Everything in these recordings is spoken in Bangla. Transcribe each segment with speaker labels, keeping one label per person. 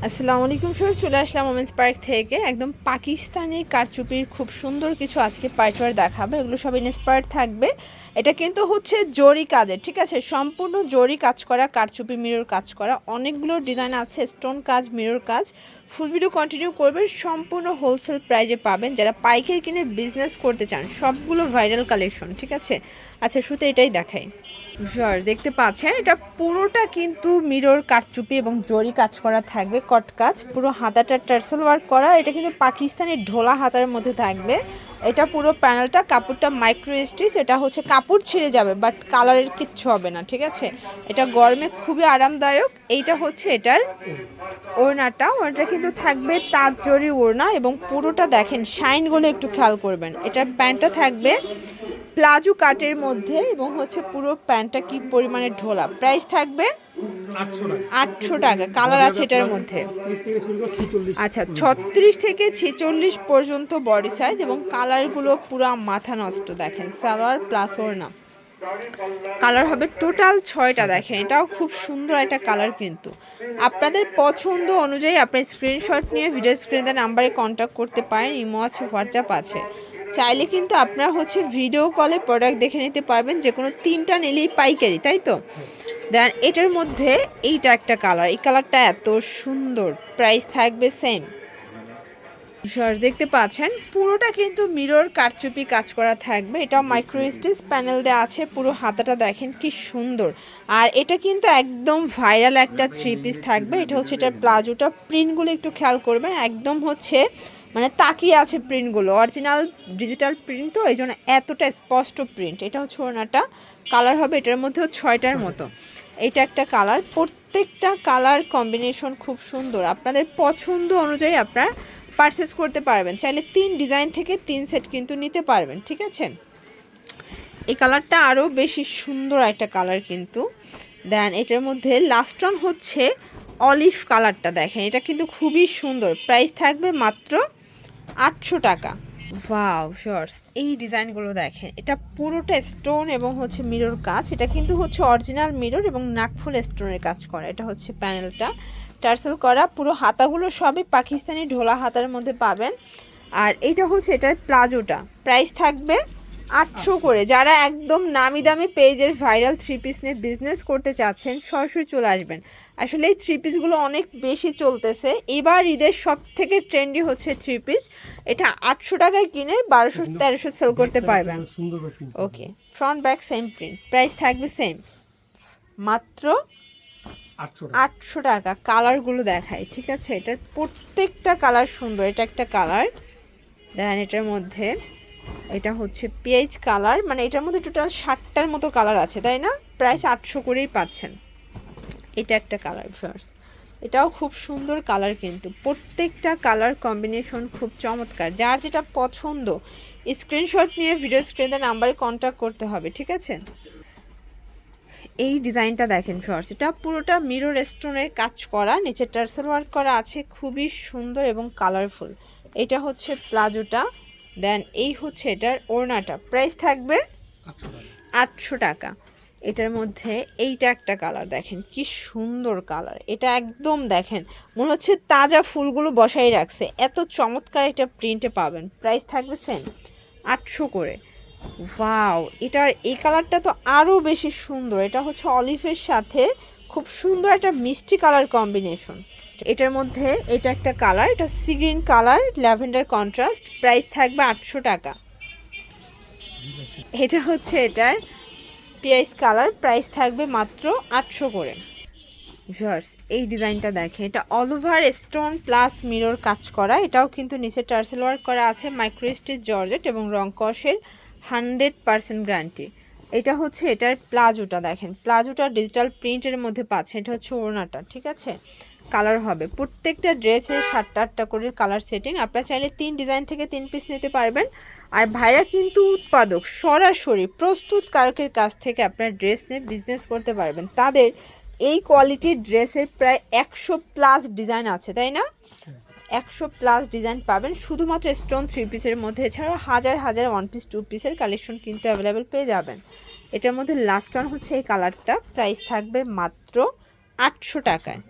Speaker 1: আসসালামু আলাইকুম স্যার, চলে আসলাম ওমেন্স পার্ক থেকে। একদম পাকিস্তানি কারচুপির খুব সুন্দর কিছু আজকে পার্টওয়ার দেখাবো। এগুলো সব ইন্সপায়ার্ড থাকবে। এটা কিন্তু হচ্ছে জরি কাজের, ঠিক আছে, সম্পূর্ণ জরি কাজ করা, কারচুপি মিরর কাজ করা, অনেকগুলো ডিজাইন আছে, স্টোন কাজ, মিরর কাজ। ফুল ভিডিও কন্টিনিউ করবেন, সম্পূর্ণ হোলসেল প্রাইজে পাবেন। যারা পাইকারি কিনে বিজনেস করতে চান, সবগুলো ভাইরাল কালেকশন, ঠিক আছে। আচ্ছা, শুধু এটাই দেখাই। স্যার দেখতে পাচ্ছেন, এটা পুরোটা কিন্তু মিরর কারচুপি এবং জরি কাজ করা থাকবে, কট কাজ, পুরো হাতাটা টার্সেল ওয়ার্ক করা। এটা কিন্তু পাকিস্তানি ঢোলা হাতার মধ্যে থাকবে। এটা পুরো প্যানেলটা, কাপড়টা মাইক্রো স্টিচ। এটা হচ্ছে কাপড় ছিঁড়ে যাবে, বাট কালারের কিচ্ছু হবে না, ঠিক আছে। এটা গরমে খুবই আরামদায়ক। এইটা হচ্ছে এটার ওড়নাটা কিন্তু থাকবে তাঁত জরি ওড়না, এবং পুরোটা দেখেন শাইনগুলো একটু খেয়াল করবেন। এটার প্যান্টটা থাকবে প্লাজো কাটের মধ্যে, এবং হচ্ছে পুরো প্যান্টটা কি পরিমাণে ঢোলা। প্রাইস থাকবে 800 টাকা। কালার আছে এটার মধ্যে, আচ্ছা 36 থেকে 46 পর্যন্ত বডি সাইজ, এবং কালারগুলো পুরো মাথা নষ্ট। দেখেন সালোয়ার প্লাস ওড়না, কালার হবে টোটাল 6টা। দেখেন এটাও খুব সুন্দর একটা কালার। কিন্তু আপনাদের পছন্দ অনুযায়ী আপনি স্ক্রিনশট নিয়ে ভিডিও স্ক্রিনে নাম্বারে কন্ট্যাক্ট করতে পারেন। ইমো আছে, হোয়াটসঅ্যাপ আছে। চাইলে কিন্তু আপনারা হচ্ছে ভিডিও কলে প্রোডাক্ট দেখে নিতে পারবেন। যে কোনো 3টা নিলেই পাইকারি, তাই তো। দেন এটার মধ্যে এইটা একটা কালার, এই কালারটা এত সুন্দর। প্রাইস থাকবে সেম। দেখতে পাচ্ছেন পুরোটা কিন্তু মিরর কারচুপি কাজ করা থাকবে। এটা মাইক্রো স্টিচ প্যানেল দেওয়া আছে। পুরো হাতাটা দেখেন কি সুন্দর। আর এটা কিন্তু একদম ভাইরাল একটা 3 পিস থাকবে। এটা হচ্ছে এটার প্লাজোটা, প্রিন্টগুলো একটু খেয়াল করবেন। একদম হচ্ছে মানে তাকিয়ে আছে প্রিন্টগুলো, অরিজিনাল ডিজিটাল প্রিন্ট, তো এই জন্য এতটা স্পষ্ট প্রিন্ট। এটা হচ্ছে ওড়নাটা, কালার হবে এটার মধ্যেও 6টার মতো। এটা একটা কালার, প্রত্যেকটা কালার কম্বিনেশন খুব সুন্দর। আপনাদের পছন্দ অনুযায়ী আপনার পারচেস করতে পারবেন। চাইলে 3 ডিজাইন থেকে 3 সেট কিন্তু নিতে পারবেন, ঠিক আছে। এই কালারটা আরও বেশি সুন্দর একটা কালার কিন্তু। দেন এটার মধ্যে লাস্ট অন হচ্ছে অলিভ কালারটা, দেখেন এটা কিন্তু খুবই সুন্দর। প্রাইস থাকবে মাত্র 800 টাকা। ওয়াও শর্টস, এই ডিজাইনগুলো দেখেন, এটা পুরোটা স্টোন এবং হচ্ছে মিরর কাজ। এটা কিন্তু হচ্ছে অরিজিনাল মিরর এবং নাকফুল স্টোনের কাজ করা। এটা হচ্ছে প্যানেলটা টার্সেল করা, পুরো হাতাগুলো সবই পাকিস্তানি ঢোলা হাতার মধ্যে পাবেন। আর এইটা হচ্ছে এটার প্লাজোটা, প্রাইস থাকবে 800 করে। যারা একদম নামি দামি পেজের ভাইরাল 3 পিস নিয়ে বিজনেস করতে চাচ্ছেন, সরাসরি চলে আসবেন। আসলে এই 3 পিসগুলো অনেক বেশি চলতেছে। এবার ঈদের সব থেকে ট্রেন্ডি হচ্ছে 3 পিস। এটা 800 টাকায় কিনে 1200-1300 সেল করতে পারবেন। Okay, front back same print, price থাকবে সেম, মাত্র 800 টাকা। কালারগুলো দেখায়, ঠিক আছে। এটার প্রত্যেকটা কালার সুন্দর। এটা একটা কালার, দেখেন এটার মধ্যে এটা হচ্ছে পেঁয়াজ কালার, মানে এটার মধ্যে টোটাল 60টার মতো কালার আছে, তাই না। প্রাইস 800 করেই পাচ্ছেন। এটা একটা কালার ফার্স্ট, এটাও খুব সুন্দর কালার। কিন্তু প্রত্যেকটা কালার কম্বিনেশন খুব চমৎকার। যার যেটা পছন্দ স্ক্রিনশট নিয়ে ভিডিও স্ক্রিনে নাম্বারে কন্ট্যাক্ট করতে হবে, ঠিক আছে। এই ডিজাইনটা দেখেন ফার্স্ট, এটা পুরোটা মিরর স্টোনের কাজ করা, নিচে টার্সেল ওয়ার্ক করা আছে, খুবই সুন্দর এবং কালারফুল। এটা হচ্ছে প্লাজোটা। দেন এই হচ্ছে এটার ওড়নাটা। প্রাইস থাকবে 800 টাকা। এটার মধ্যে এইটা একটা কালার, দেখেন কি সুন্দর কালার। এটা একদম দেখেন মনে হচ্ছে তাজা ফুলগুলো বসাই রাখছে, এত চমৎকার একটা প্রিন্টে পাবেন। প্রাইস থাকবে সেম 800 করে। ওয়াও, এটার এই কালারটা তো আরও বেশি সুন্দর। এটা হচ্ছে অলিভের সাথে খুব সুন্দর একটা মিষ্টি কালার কম্বিনেশন। এটার মধ্যে এটা একটা কালার, এটা sea green colour, lavender contrast. Price থাকবে 800 টাকা। এটা হচ্ছে এটার পেঁয়াজ কালার, প্রাইস থাকবে মাত্র 800 করে। ভিউয়ার্স, এই ডিজাইনটা দেখেন, এটা all over stone plus mirror কাজ করা। এটাও কিন্তু নিচে টার্সেল ওয়ার্ক করা আছে, মাইক্রো স্টিচ জর্জেট এবং রং কষের 100% গ্যারান্টি। এটা হচ্ছে এটার প্লাজোটা, দেখেন প্লাজোটা ডিজিটাল প্রিন্টের মধ্যে পাচ্ছে। এটা হচ্ছে ওড়নাটা, ঠিক আছে। কালার হবে প্রত্যেকটা ড্রেসের 7টা করে কালার সেটিং। আপনারা চাইলে 3 ডিজাইন থেকে 3 পিস নিতে পারবেন। আর ভাইরা কিন্তু উৎপাদক, সরাসরি প্রস্তুতকারকের কাছ থেকে আপনার ড্রেস নিয়ে বিজনেস করতে পারবেন। তাদের এই কোয়ালিটির ড্রেসের প্রায় 100+ ডিজাইন আছে, তাই না। 100+ ডিজাইন পাবেন শুধুমাত্র স্টোন 3 পিসের মধ্যে। এছাড়াও হাজার হাজার 1 পিস 2 পিসের কালেকশন কিন্তু অ্যাভেলেবেল পেয়ে যাবেন। এটার মধ্যে লাস্ট ওয়ান হচ্ছে এই কালারটা, প্রাইস থাকবে মাত্র 800 টাকায়।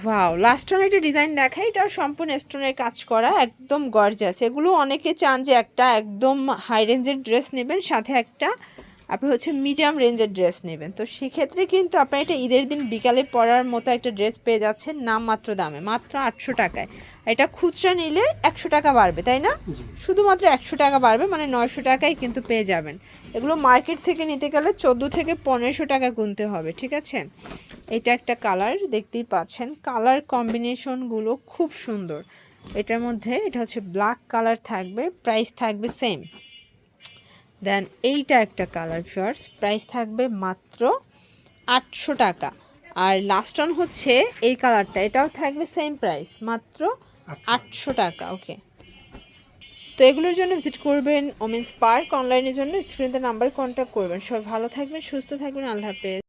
Speaker 1: ওয়াও, লাস্ট অন একটা ডিজাইন দেখাই, এটাও সম্পূর্ণ স্টোনের কাজ করা, একদম গর্জিয়াস। এগুলো অনেকে চান যে একটা একদম হাই রেঞ্জের ড্রেস নেবেন, সাথে একটা আপনি হচ্ছে মিডিয়াম রেঞ্জের ড্রেস নেবেন। তো সেক্ষেত্রে কিন্তু আপনার এটা ঈদের দিন বিকালে পরার মতো একটা ড্রেস পেয়ে যাচ্ছেন নামমাত্র দামে, মাত্র 800 টাকায়। এটা খুচরা নিলে 100 টাকা বাড়বে, তাই না? শুধুমাত্র 100 টাকা বাড়বে, মানে 900 টাকায় কিন্তু পেয়ে যাবেন। এগুলো মার্কেট থেকে নিতে গেলে 14 থেকে 1500 টাকা গুনতে হবে, ঠিক আছে? এটা একটা কালার, দেখতেই পাচ্ছেন কালার কম্বিনেশনগুলো খুব সুন্দর। এটার মধ্যে এটা হচ্ছে ব্ল্যাক কালার থাকবে, প্রাইস থাকবে সেম। দেন এইটা একটা কালার ভিউয়ার্স, প্রাইস থাকবে মাত্র 800 টাকা। আর লাস্ট অন হচ্ছে এই কালারটা, এটাও থাকবে সেম প্রাইস, মাত্র 800 টাকা। ওকে, তো এগুলোর জন্য ভিজিট করবেন ওমেন্স পার্ক। অনলাইনের জন্য স্ক্রিনে নাম্বার কন্ট্যাক্ট করবেন। সবাই ভালো থাকবেন, সুস্থ থাকবেন, আল্লাহ হাফেজ।